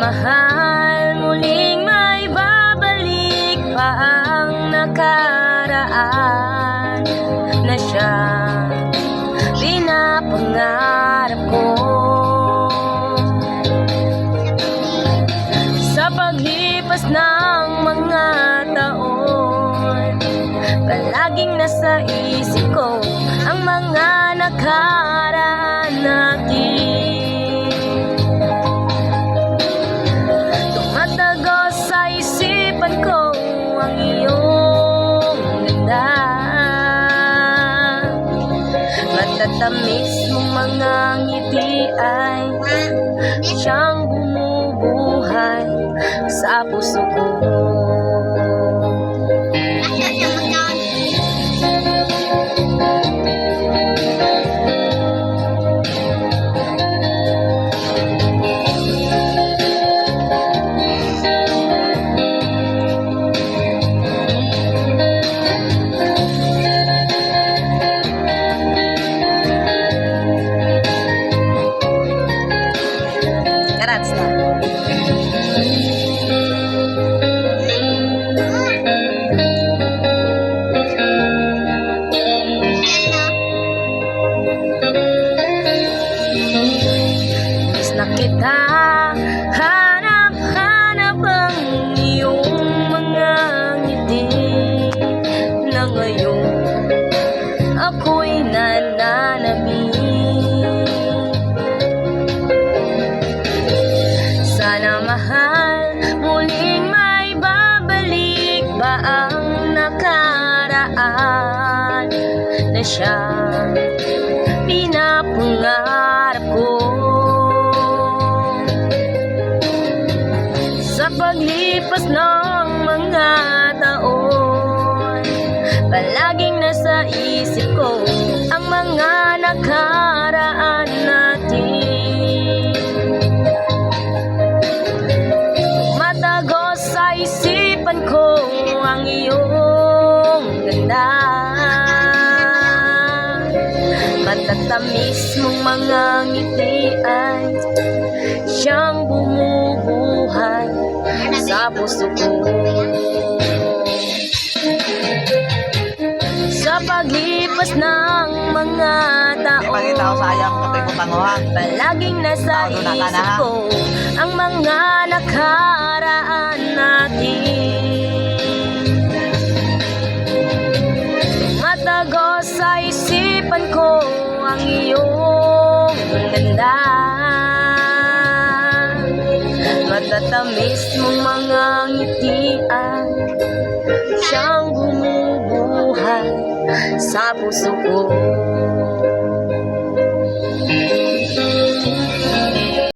mahal, muling may babalik pa ang nakaraan na siyang pinapangarap ko. Sa paglipas ng mga taon, palaging nasa isip ko ang mga nakaraan natin. Tumatagos sa isipan ko ang iyong ganda, matatamis mong mga ngiti ay siyang bumubuhay sa puso ko. Karats na. Miss na kita, hanap-hanap ang iyong mga ngiti na ngayon ako'y nananabik. Sana mahal, muling may babalik ba ang nakaraan na siyang pinapangarap ko. Sa paglipas ng mga taon, palaging nasa isip ko ang mga nakaraan natin. Matagos sa isipan ko ang iyong ganda, matatamis mong mga ngiti ay siyang bumubuhay sa puso ko. Sa paglipas ng mga taon, palaging nasa isip ko ang mga nakaraan natin. Matagos sa isipan ko ang iyong ganda, matatamis mong mga ngiti ay siyang bumubuhay sa puso ko.